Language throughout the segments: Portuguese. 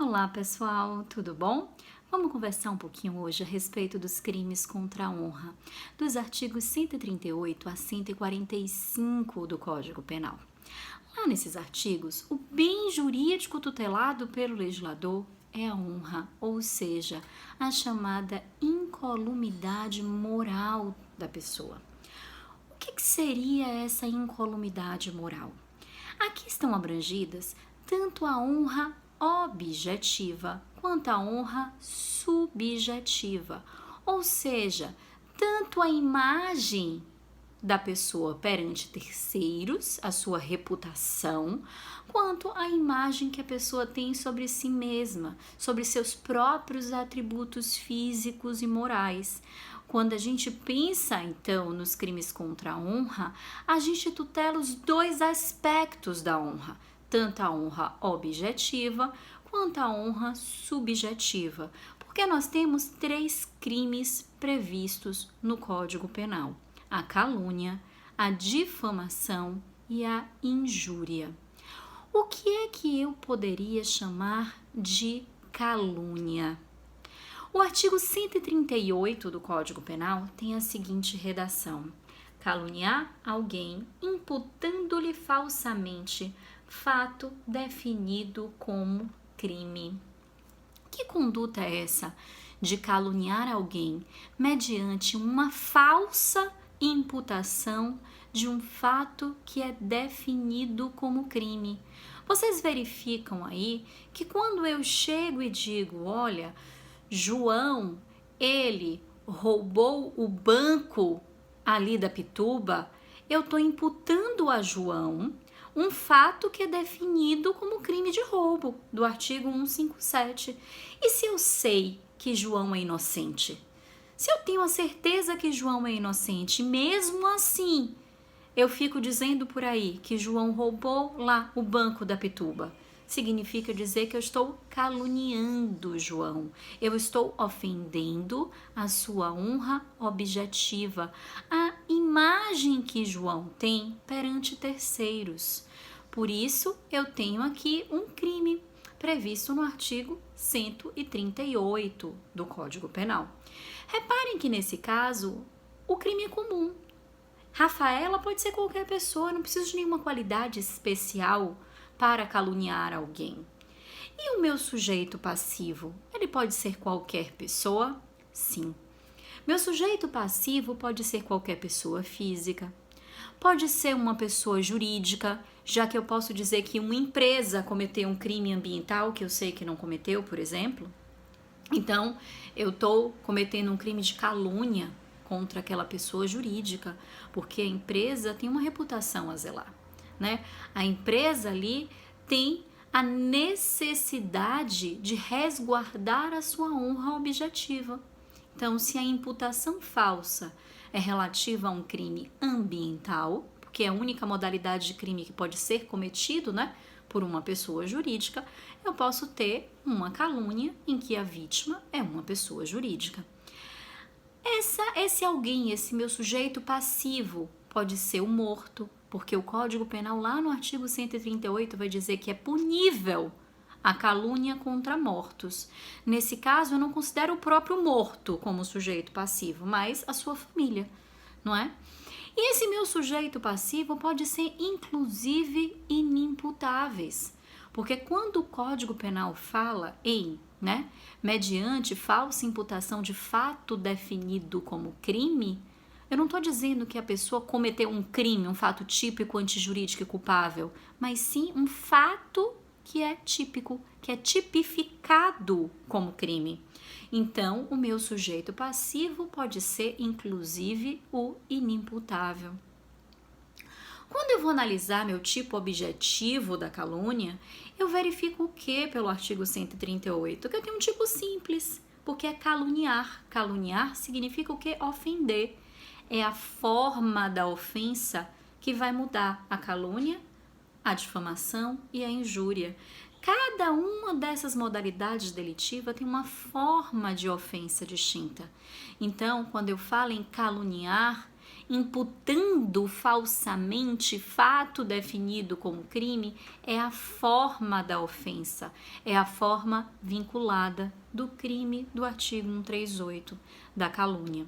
Olá pessoal, tudo bom? Vamos conversar um pouquinho hoje a respeito dos crimes contra a honra, dos artigos 138 a 145 do Código Penal. Lá nesses artigos, o bem jurídico tutelado pelo legislador é a honra, ou seja, a chamada incolumidade moral da pessoa. O que seria essa incolumidade moral? Aqui estão abrangidas tanto a honra objetiva quanto a honra subjetiva, ou seja, tanto a imagem da pessoa perante terceiros, a sua reputação, quanto a imagem que a pessoa tem sobre si mesma, sobre seus próprios atributos físicos e morais. Quando a gente pensa, então, nos crimes contra a honra, a gente tutela os dois aspectos da honra, tanto a honra objetiva quanto a honra subjetiva, porque nós temos 3 crimes previstos no Código Penal: a calúnia, a difamação e a injúria. O que é que eu poderia chamar de calúnia? O artigo 138 do Código Penal tem a seguinte redação: caluniar alguém imputando-lhe falsamente fato definido como crime. Que conduta é essa de caluniar alguém mediante uma falsa imputação de um fato que é definido como crime? Vocês verificam aí que quando eu chego e digo, olha, João, ele roubou o banco ali da Pituba, eu estou imputando a João um fato que é definido como crime de roubo, do artigo 157. E se eu sei que João é inocente? Se eu tenho a certeza que João é inocente, mesmo assim, eu fico dizendo por aí que João roubou lá o banco da Pituba, significa dizer que eu estou caluniando João, eu estou ofendendo a sua honra objetiva, a imagem que João tem perante terceiros. Por isso, eu tenho aqui um crime previsto no artigo 138 do Código Penal. Reparem que nesse caso, o crime é comum. Rafaela pode ser qualquer pessoa, não preciso de nenhuma qualidade especial para caluniar alguém. E o meu sujeito passivo, ele pode ser qualquer pessoa? Sim. Meu sujeito passivo pode ser qualquer pessoa física, pode ser uma pessoa jurídica, já que eu posso dizer que uma empresa cometeu um crime ambiental que eu sei que não cometeu, por exemplo. Então, eu estou cometendo um crime de calúnia contra aquela pessoa jurídica, porque a empresa tem uma reputação a zelar, né? A empresa ali tem a necessidade de resguardar a sua honra objetiva. Então, se a imputação falsa é relativa a um crime ambiental, porque é a única modalidade de crime que pode ser cometido, né, por uma pessoa jurídica, eu posso ter uma calúnia em que a vítima é uma pessoa jurídica. Esse alguém, esse meu sujeito passivo, pode ser o morto, porque o Código Penal lá no artigo 138 vai dizer que é punível a calúnia contra mortos. Nesse caso, eu não considero o próprio morto como sujeito passivo, mas a sua família, não é? E esse meu sujeito passivo pode ser, inclusive, inimputáveis, porque quando o Código Penal fala em, mediante falsa imputação de fato definido como crime, eu não estou dizendo que a pessoa cometeu um crime, um fato típico, antijurídico e culpável, mas sim um fato que é típico, que é tipificado como crime. Então, o meu sujeito passivo pode ser, inclusive, o inimputável. Quando eu vou analisar meu tipo objetivo da calúnia, eu verifico o que pelo artigo 138? Que eu tenho um tipo simples, porque é caluniar. Caluniar significa o que? Ofender. É a forma da ofensa que vai mudar a calúnia, a difamação e a injúria. Cada uma dessas modalidades delitivas tem uma forma de ofensa distinta. Então, quando eu falo em caluniar, imputando falsamente fato definido como crime, é a forma da ofensa, é a forma vinculada do crime do artigo 138 da calúnia.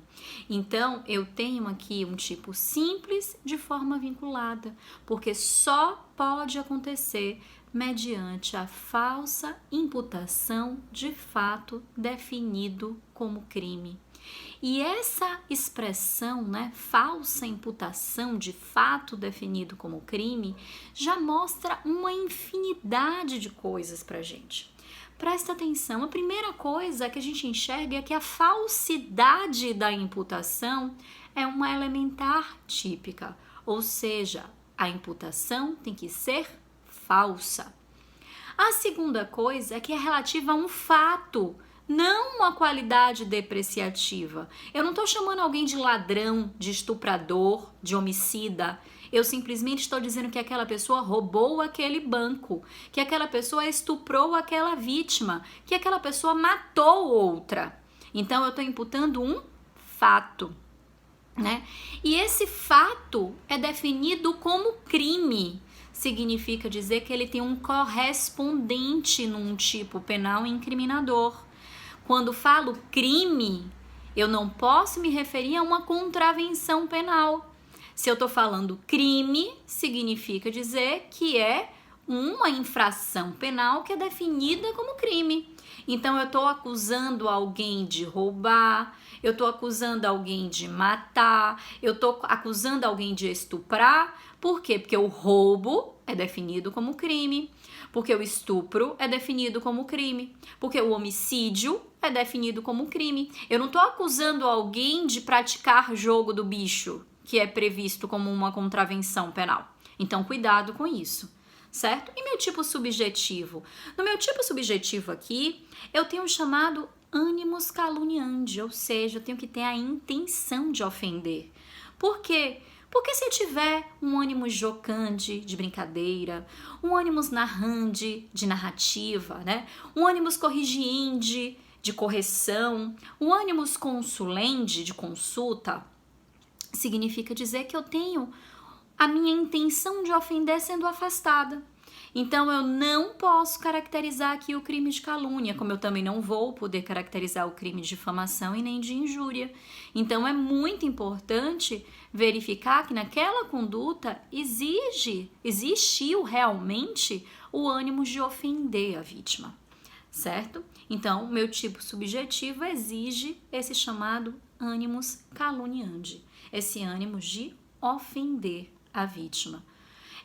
Então, eu tenho aqui um tipo simples de forma vinculada, porque só pode acontecer mediante a falsa imputação de fato definido como crime. E essa expressão, né, falsa imputação de fato definido como crime, já mostra uma infinidade de coisas pra gente. Presta atenção, a primeira coisa que a gente enxerga é que a falsidade da imputação é uma elementar típica, ou seja, a imputação tem que ser falsa. A segunda coisa é que é relativa a um fato, não uma qualidade depreciativa. Eu não estou chamando alguém de ladrão, de estuprador, de homicida. Eu simplesmente estou dizendo que aquela pessoa roubou aquele banco, que aquela pessoa estuprou aquela vítima, que aquela pessoa matou outra. Então, eu estou imputando um fato, né? E esse fato é definido como crime. Significa dizer que ele tem um correspondente num tipo penal incriminador. Quando falo crime, eu não posso me referir a uma contravenção penal. Se eu estou falando crime, significa dizer que é uma infração penal que é definida como crime. Então, eu estou acusando alguém de roubar, eu estou acusando alguém de matar, eu estou acusando alguém de estuprar. Por quê? Porque o roubo é definido como crime, porque o estupro é definido como crime, porque o homicídio é definido como crime. Eu não estou acusando alguém de praticar jogo do bicho, que é previsto como uma contravenção penal. Então, cuidado com isso, certo? E meu tipo subjetivo? No meu tipo subjetivo aqui, eu tenho o chamado animus caluniandi, ou seja, eu tenho que ter a intenção de ofender. Por quê? Porque se eu tiver um ânimos jocandi, de brincadeira, um ânimos narrandi, de narrativa, né? Um ânimos corrigiendi, de correção, um ânimos consulendi, de consulta, significa dizer que eu tenho a minha intenção de ofender sendo afastada. Então, eu não posso caracterizar aqui o crime de calúnia, como eu também não vou poder caracterizar o crime de difamação e nem de injúria. Então, é muito verificar que naquela conduta existiu realmente o ânimo de ofender a vítima, certo? Então, meu tipo subjetivo exige esse chamado animus caluniandi, esse ânimo de ofender a vítima.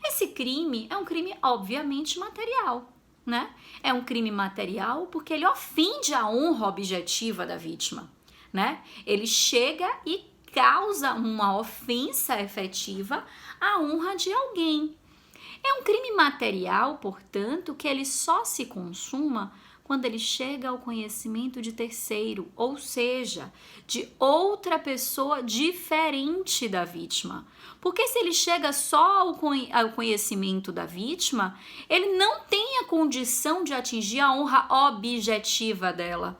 Esse crime é um crime obviamente material, né? É um crime material porque ele ofende a honra objetiva da vítima, né? Ele chega e causa uma ofensa efetiva à honra de alguém. É um crime material, portanto, que ele só se consuma quando ele chega ao conhecimento de terceiro, ou seja, de outra pessoa diferente da vítima. Porque se ele chega só ao conhecimento da vítima, ele não tem a condição de atingir a honra objetiva dela,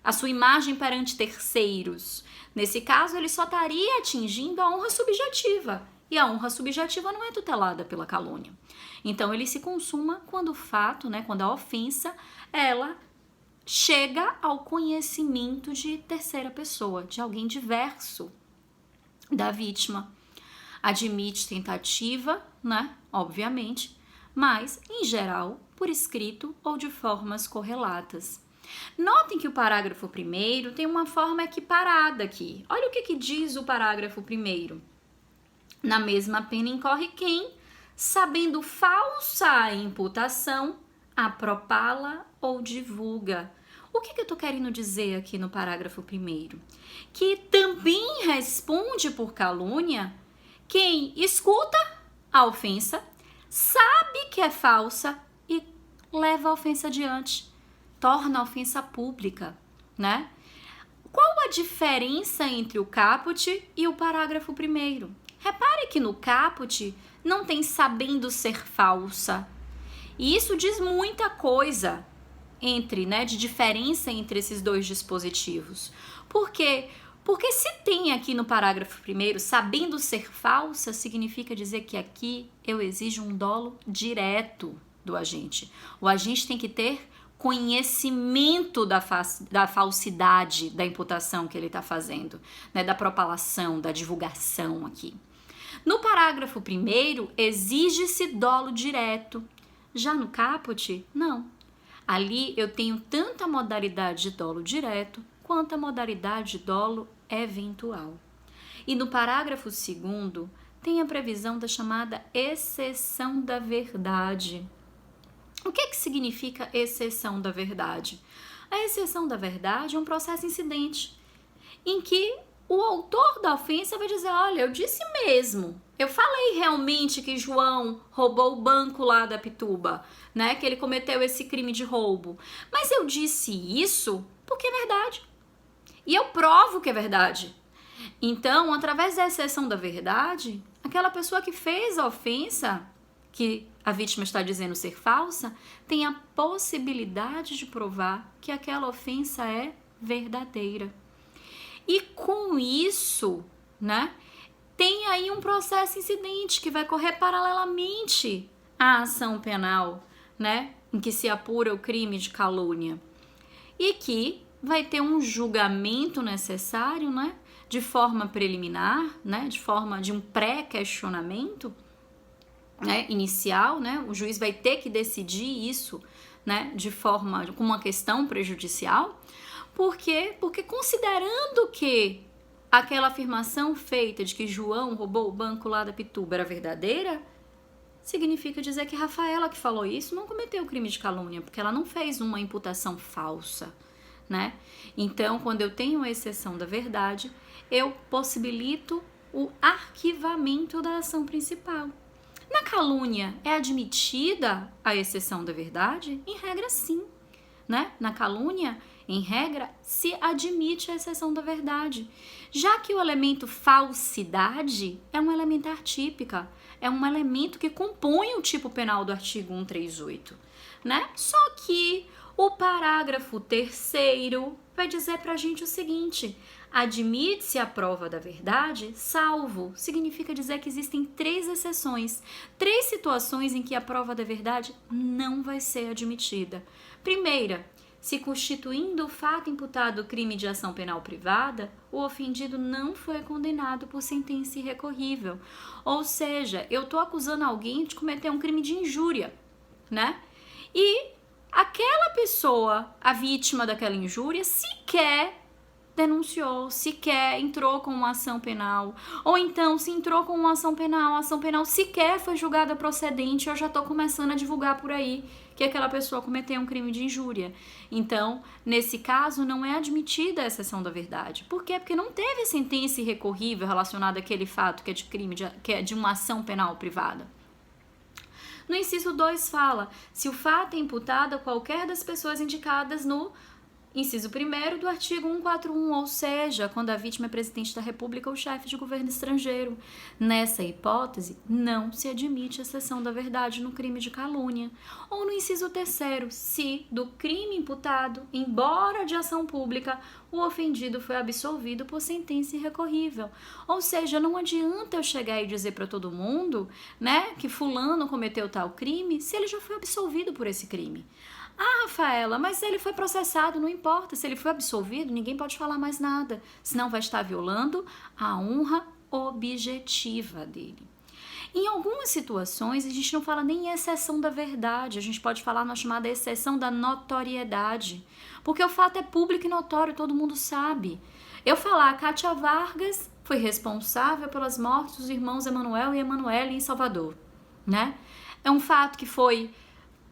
a sua imagem perante terceiros. Nesse caso, ele só estaria atingindo a honra subjetiva. E a honra subjetiva não é tutelada pela calúnia. Então, ele se consuma quando o fato, né, quando a ofensa, ela chega ao conhecimento de terceira pessoa, de alguém diverso da vítima. Admite tentativa, né, obviamente, mas, em geral, por escrito ou de formas correlatas. Notem que o parágrafo 1º tem uma forma equiparada aqui. Olha o que diz o parágrafo 1º. Na mesma pena incorre quem, sabendo falsa a imputação, apropala ou divulga. O que eu estou querendo dizer aqui no parágrafo 1º? Que também responde por calúnia quem escuta a ofensa, sabe que é falsa e leva a ofensa adiante, torna a ofensa pública, né? Qual a diferença entre o caput e o parágrafo 1º? Repare que no caput não tem sabendo ser falsa. E isso diz muita coisa de diferença entre esses dois dispositivos. Por quê? Porque se tem aqui no parágrafo 1º, sabendo ser falsa, significa dizer que aqui eu exijo um dolo direto do agente. O agente tem que ter conhecimento da falsidade da imputação que ele está fazendo, né, da propalação, da divulgação aqui. No parágrafo 1º, exige-se dolo direto. Já no caput, não. Ali eu tenho tanto a modalidade de dolo direto quanto a modalidade de dolo eventual. E no parágrafo 2º, tem a previsão da chamada exceção da verdade. O que significa exceção da verdade? A exceção da verdade é um processo incidente em que o autor da ofensa vai dizer, olha, eu disse mesmo, eu falei realmente que João roubou o banco lá da Pituba, né, que ele cometeu esse crime de roubo, mas eu disse isso porque é verdade, e eu provo que é verdade. Então, através da exceção da verdade, aquela pessoa que fez a ofensa, que a vítima está dizendo ser falsa, tem a possibilidade de provar que aquela ofensa é verdadeira. E com isso, né, tem aí um processo incidente que vai correr paralelamente à ação penal, né, em que se apura o crime de calúnia. E que vai ter um julgamento necessário, né, de forma preliminar, né, de forma de um pré-questionamento, né, inicial, né, o juiz vai ter que decidir isso, né, de forma, com uma questão prejudicial. Por quê? Porque considerando que aquela afirmação feita de que João roubou o banco lá da Pituba era verdadeira, significa dizer que Rafaela, que falou isso, não cometeu o crime de calúnia, porque ela não fez uma imputação falsa, né? Então, quando eu tenho a exceção da verdade, eu possibilito o arquivamento da ação principal. Na calúnia, é admitida a exceção da verdade? Em regra, sim, né? Na calúnia, em regra, se admite a exceção da verdade, já que o elemento falsidade é um elementar típica, é um elemento que compõe o tipo penal do artigo 138, né? Só que o parágrafo 3º vai dizer pra gente o seguinte: admite-se a prova da verdade, salvo, significa dizer que existem 3 exceções, 3 situações em que a prova da verdade não vai ser admitida. Primeira, se constituindo o fato imputado crime de ação penal privada, o ofendido não foi condenado por sentença irrecorrível. Ou seja, eu estou acusando alguém de cometer um crime de injúria, né? E aquela pessoa, a vítima daquela injúria, sequer denunciou, sequer entrou com uma ação penal, ou então se entrou com uma ação penal, a ação penal sequer foi julgada procedente, eu já estou começando a divulgar por aí que aquela pessoa cometeu um crime de injúria. Então, nesse caso, não é admitida a exceção da verdade. Por quê? Porque não teve sentença irrecorrível relacionada àquele fato que é de crime, que é de uma ação penal privada. No inciso 2 fala, se o fato é imputado a qualquer das pessoas indicadas no inciso 1º do artigo 141, ou seja, quando a vítima é presidente da República ou chefe de governo estrangeiro. Nessa hipótese, não se admite a exceção da verdade no crime de calúnia. Ou no inciso 3º, se do crime imputado, embora de ação pública, o ofendido foi absolvido por sentença irrecorrível. Ou seja, não adianta eu chegar e dizer para todo mundo, né, que fulano cometeu tal crime, se ele já foi absolvido por esse crime. Ah, Rafaela, mas ele foi processado, não importa. Se ele foi absolvido, ninguém pode falar mais nada, senão vai estar violando a honra objetiva dele. Em algumas situações, a gente não fala nem exceção da verdade, a gente pode falar na chamada exceção da notoriedade, porque o fato é público e notório, todo mundo sabe. Eu falar, a Cátia Vargas foi responsável pelas mortes dos irmãos Emanuel e Emanuele em Salvador, né? É um fato que foi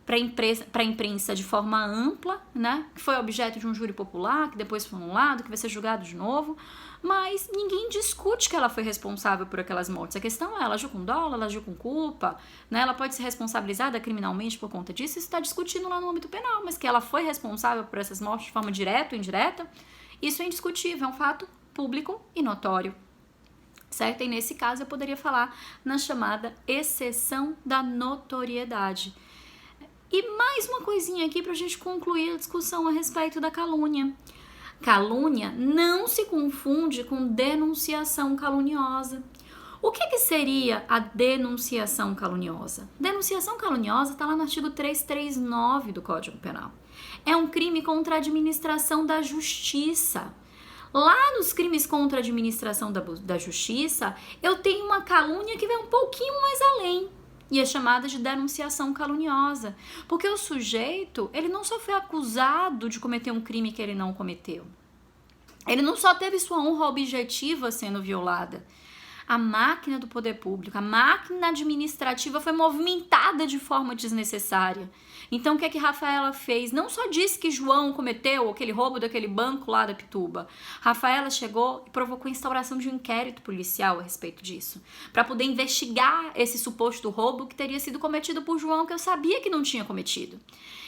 para a imprensa de forma ampla, né? Que foi objeto de um júri popular, que depois foi anulado, que vai ser julgado de novo, mas ninguém discute que ela foi responsável por aquelas mortes. A questão é, ela agiu com dolo, ela agiu com culpa, né? Ela pode ser responsabilizada criminalmente por conta disso, isso está discutindo lá no âmbito penal, mas que ela foi responsável por essas mortes de forma direta ou indireta, isso é indiscutível, é um fato público e notório. Certo? E nesse caso eu poderia falar na chamada exceção da notoriedade. E mais uma coisinha aqui para a gente concluir a discussão a respeito da calúnia. Calúnia não se confunde com denunciação caluniosa. O que seria a denunciação caluniosa? Denunciação caluniosa está lá no artigo 339 do Código Penal. É um crime contra a administração da justiça. Lá nos crimes contra a administração da justiça, eu tenho uma calúnia que vai um pouquinho mais além. E é chamada de denunciação caluniosa. Porque o sujeito, ele não só foi acusado de cometer um crime que ele não cometeu. Ele não só teve sua honra objetiva sendo violada. A máquina do poder público, a máquina administrativa foi movimentada de forma desnecessária. Então, o que Rafaela fez? Não só disse que João cometeu aquele roubo daquele banco lá da Pituba. Rafaela chegou e provocou a instauração de um inquérito policial a respeito disso, para poder investigar esse suposto roubo que teria sido cometido por João, que eu sabia que não tinha cometido.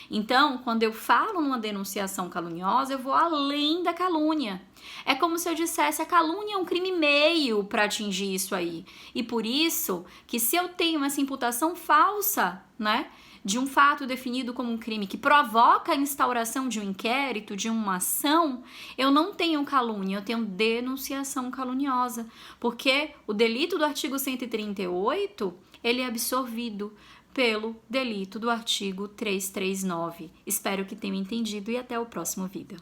Então, quando eu falo numa denunciação caluniosa, eu vou além da calúnia. É como se eu dissesse, a calúnia é um crime meio para atingir isso aí. E por isso, que se eu tenho essa imputação falsa, né, de um fato definido como um crime que provoca a instauração de um inquérito, de uma ação, eu não tenho calúnia, eu tenho denunciação caluniosa. Porque o delito do artigo 138, ele é absorvido pelo delito do artigo 339. Espero que tenham entendido e até o próximo vídeo.